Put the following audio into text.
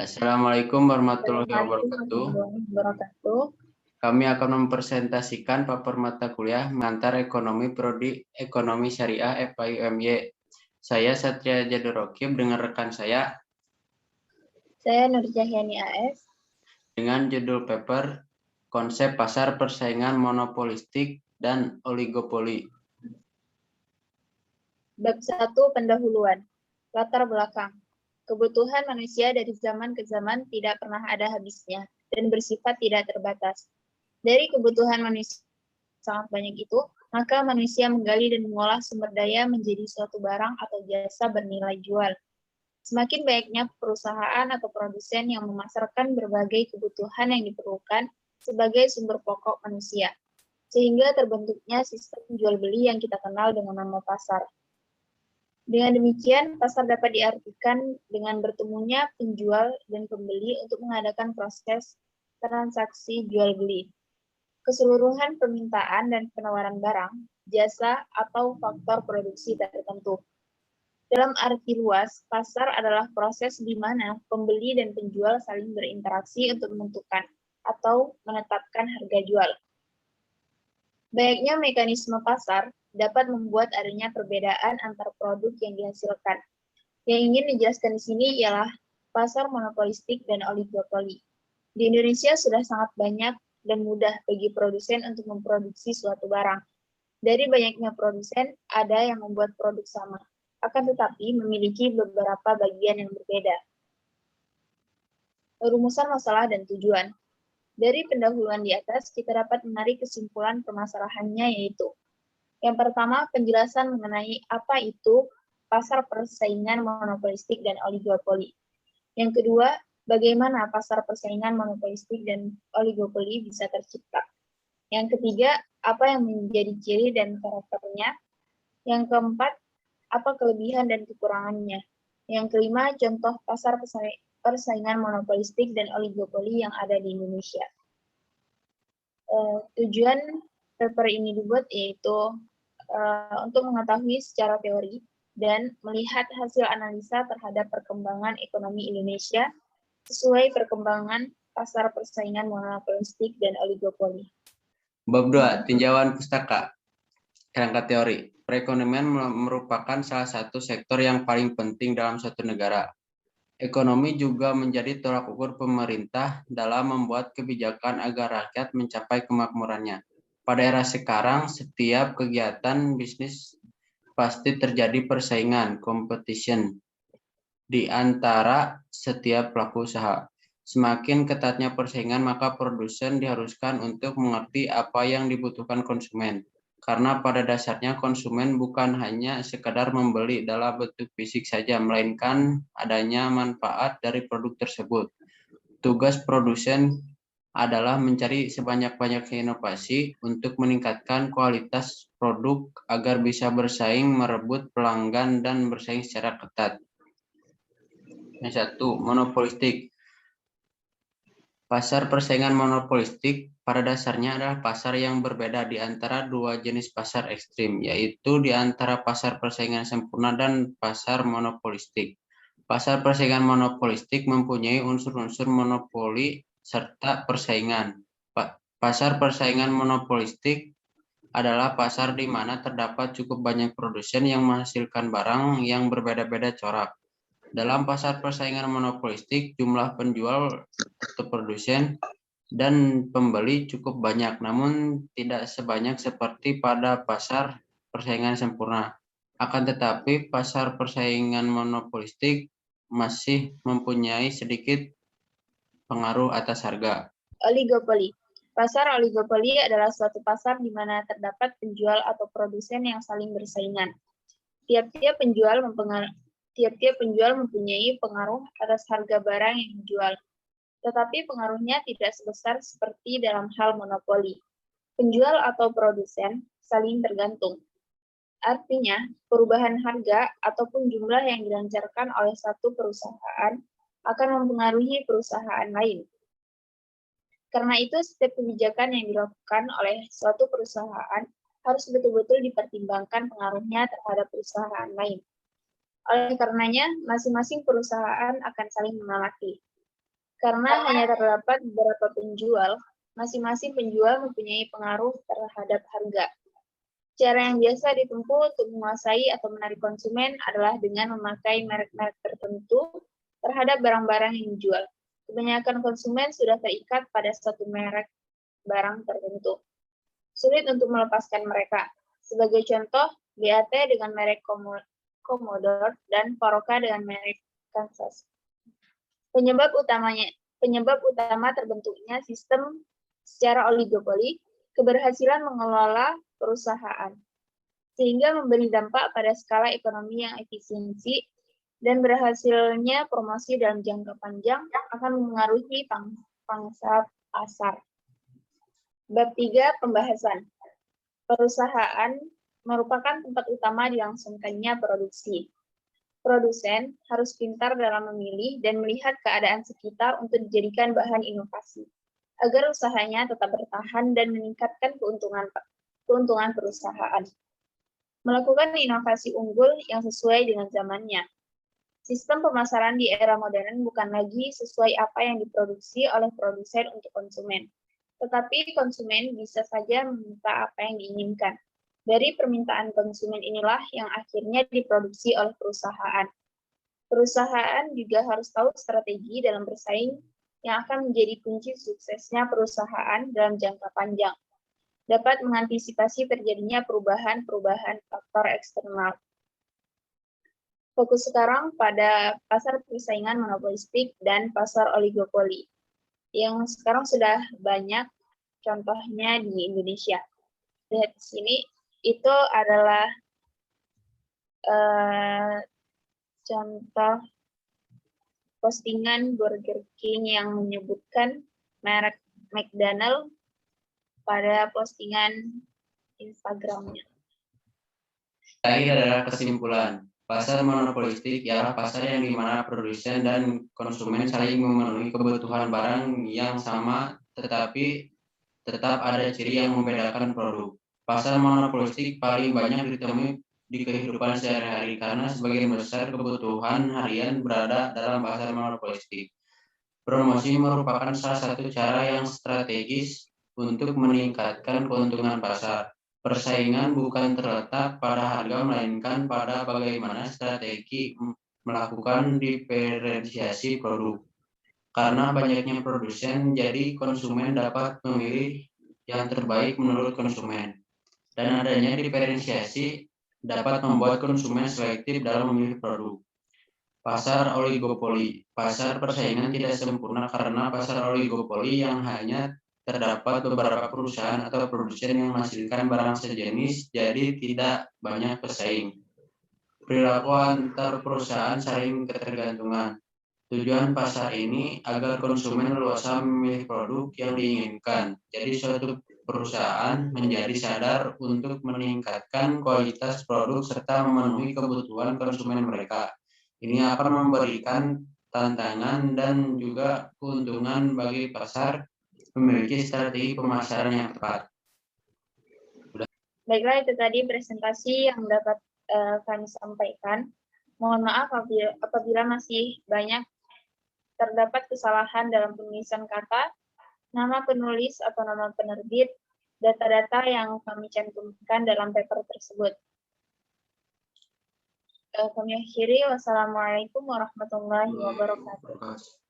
Assalamualaikum warahmatullahi Assalamualaikum wabarakatuh. warahmatullahi wabarakatuh. Kami akan mempresentasikan paper mata kuliah mengantar ekonomi prodi ekonomi syariah FIUMY. Saya Satria Jadurokib dengan rekan saya Saya Nur Cahyani AS. dengan judul paper Konsep Pasar Persaingan Monopolistik dan Oligopoli. Bab 1 Pendahuluan. Latar belakang. Kebutuhan manusia dari zaman ke zaman tidak pernah ada habisnya dan bersifat tidak terbatas. Dari kebutuhan manusia sangat banyak itu, maka manusia menggali dan mengolah sumber daya menjadi suatu barang atau jasa bernilai jual. Semakin banyaknya perusahaan atau produsen yang memasarkan berbagai kebutuhan yang diperlukan sebagai sumber pokok manusia, sehingga terbentuknya sistem jual beli yang kita kenal dengan nama pasar. Dengan demikian, pasar dapat diartikan dengan bertemunya penjual dan pembeli untuk mengadakan proses transaksi jual beli. Keseluruhan permintaan dan penawaran barang, jasa, atau faktor produksi tertentu. Dalam arti luas, pasar adalah proses di mana pembeli dan penjual saling berinteraksi untuk menentukan atau menetapkan harga jual. Banyaknya mekanisme pasar dapat membuat adanya perbedaan antar produk yang dihasilkan. Yang ingin dijelaskan di sini ialah pasar monopolistik dan oligopoli. Di Indonesia sudah sangat banyak dan mudah bagi produsen untuk memproduksi suatu barang. Dari banyaknya produsen, ada yang membuat produk sama, akan tetapi memiliki beberapa bagian yang berbeda. Rumusan masalah dan tujuan. Dari pendahuluan di atas, kita dapat menarik kesimpulan permasalahannya, yaitu yang pertama, penjelasan mengenai apa itu pasar persaingan monopolistik dan oligopoli. Yang kedua, bagaimana pasar persaingan monopolistik dan oligopoli bisa tercipta. Yang ketiga, apa yang menjadi ciri dan karakternya. Yang keempat, apa kelebihan dan kekurangannya. Yang kelima, contoh pasar persaingan monopolistik dan oligopoli yang ada di Indonesia. Tujuan paper ini dibuat yaitu untuk mengetahui secara teori dan melihat hasil analisa terhadap perkembangan ekonomi Indonesia sesuai perkembangan pasar persaingan monopolistik dan oligopoli. Bab 2 Tinjauan pustaka. Kerangka teori. Perekonomian merupakan salah satu sektor yang paling penting dalam suatu negara. Ekonomi juga menjadi tolak ukur pemerintah dalam membuat kebijakan agar rakyat mencapai kemakmurannya. Pada era sekarang, setiap kegiatan bisnis pasti terjadi persaingan, competition, di antara setiap pelaku usaha. Semakin ketatnya persaingan, maka produsen diharuskan untuk mengerti apa yang dibutuhkan konsumen. Karena pada dasarnya konsumen bukan hanya sekadar membeli dalam bentuk fisik saja, melainkan adanya manfaat dari produk tersebut. Tugas produsen adalah mencari sebanyak-banyaknya inovasi untuk meningkatkan kualitas produk agar bisa bersaing, merebut pelanggan, dan bersaing secara ketat. Yang satu, monopolistik. Pasar persaingan monopolistik pada dasarnya adalah pasar yang berbeda di antara dua jenis pasar ekstrim, yaitu di antara pasar persaingan sempurna dan pasar monopolistik. Pasar persaingan monopolistik mempunyai unsur-unsur monopoli serta persaingan. Pasar persaingan monopolistik adalah pasar di mana terdapat cukup banyak produsen yang menghasilkan barang yang berbeda-beda corak. Dalam pasar persaingan monopolistik, jumlah penjual atau produsen dan pembeli cukup banyak, namun tidak sebanyak seperti pada pasar persaingan sempurna. Akan tetapi, pasar persaingan monopolistik masih mempunyai sedikit pengaruh atas harga. Oligopoli. Pasar oligopoli adalah suatu pasar di mana terdapat penjual atau produsen yang saling bersaingan. Tiap-tiap penjual mempunyai pengaruh atas harga barang yang dijual, tetapi pengaruhnya tidak sebesar seperti dalam hal monopoli. Penjual atau produsen saling tergantung. Artinya, perubahan harga ataupun jumlah yang dilancarkan oleh satu perusahaan akan mempengaruhi perusahaan lain. Karena itu, setiap kebijakan yang dilakukan oleh suatu perusahaan harus betul-betul dipertimbangkan pengaruhnya terhadap perusahaan lain. Oleh karenanya, masing-masing perusahaan akan saling mengalahkan. Karena hanya terdapat beberapa penjual, masing-masing penjual mempunyai pengaruh terhadap harga. Cara yang biasa ditempuh untuk menguasai atau menarik konsumen adalah dengan memakai merek-merek tertentu terhadap barang-barang yang dijual. Kebanyakan konsumen sudah terikat pada satu merek barang tertentu. Sulit untuk melepaskan mereka. Sebagai contoh, BAT dengan merek Commodore dan Paroka dengan merek Kansas. Penyebab utama terbentuknya sistem secara oligopoli, keberhasilan mengelola perusahaan, sehingga memberi dampak pada skala ekonomi yang efisiensi, dan berhasilnya promosi dalam jangka panjang akan mengaruhi pangsa pasar. Bab 3, pembahasan. Perusahaan merupakan tempat utama dilangsungkannya produksi. Produsen harus pintar dalam memilih dan melihat keadaan sekitar untuk dijadikan bahan inovasi, agar usahanya tetap bertahan dan meningkatkan keuntungan perusahaan. Melakukan inovasi unggul yang sesuai dengan zamannya. Sistem pemasaran di era modern bukan lagi sesuai apa yang diproduksi oleh produsen untuk konsumen, tetapi konsumen bisa saja meminta apa yang diinginkan. Dari permintaan konsumen inilah yang akhirnya diproduksi oleh perusahaan. Perusahaan juga harus tahu strategi dalam bersaing yang akan menjadi kunci suksesnya perusahaan dalam jangka panjang. Dapat mengantisipasi terjadinya perubahan-perubahan faktor eksternal. Fokus sekarang pada pasar persaingan monopolistik dan pasar oligopoli, yang sekarang sudah banyak contohnya di Indonesia. Lihat di sini, itu adalah contoh postingan Burger King yang menyebutkan merek McDonald pada postingan Instagramnya. Terakhir adalah kesimpulan. Pasar monopolistik ialah pasar yang dimana produsen dan konsumen saling memenuhi kebutuhan barang yang sama, tetapi tetap ada ciri yang membedakan produk. Pasar monopolistik paling banyak ditemui di kehidupan sehari-hari karena sebagian besar kebutuhan harian berada dalam pasar monopolistik. Promosi merupakan salah satu cara yang strategis untuk meningkatkan keuntungan pasar. Persaingan bukan terletak pada harga, melainkan pada bagaimana strategi melakukan diferensiasi produk. Karena banyaknya produsen, jadi konsumen dapat memilih yang terbaik menurut konsumen. Dan adanya diferensiasi dapat membuat konsumen selektif dalam memilih produk. Pasar oligopoli. Pasar persaingan tidak sempurna karena pasar oligopoli yang hanya terdapat beberapa perusahaan atau produsen yang menghasilkan barang sejenis, jadi tidak banyak pesaing. Perilaku antar perusahaan saling ketergantungan. Tujuan pasar ini agar konsumen leluasa memilih produk yang diinginkan. Jadi suatu perusahaan menjadi sadar untuk meningkatkan kualitas produk serta memenuhi kebutuhan konsumen mereka. Ini akan memberikan tantangan dan juga keuntungan bagi pasar memiliki strategi pemasaran yang tepat. Baiklah, itu tadi presentasi yang dapat kami sampaikan. Mohon maaf apabila masih banyak terdapat kesalahan dalam penulisan kata, nama penulis atau nama penerbit, data-data yang kami cantumkan dalam paper tersebut. Kami akhiri. Wassalamualaikum warahmatullahi wabarakatuh.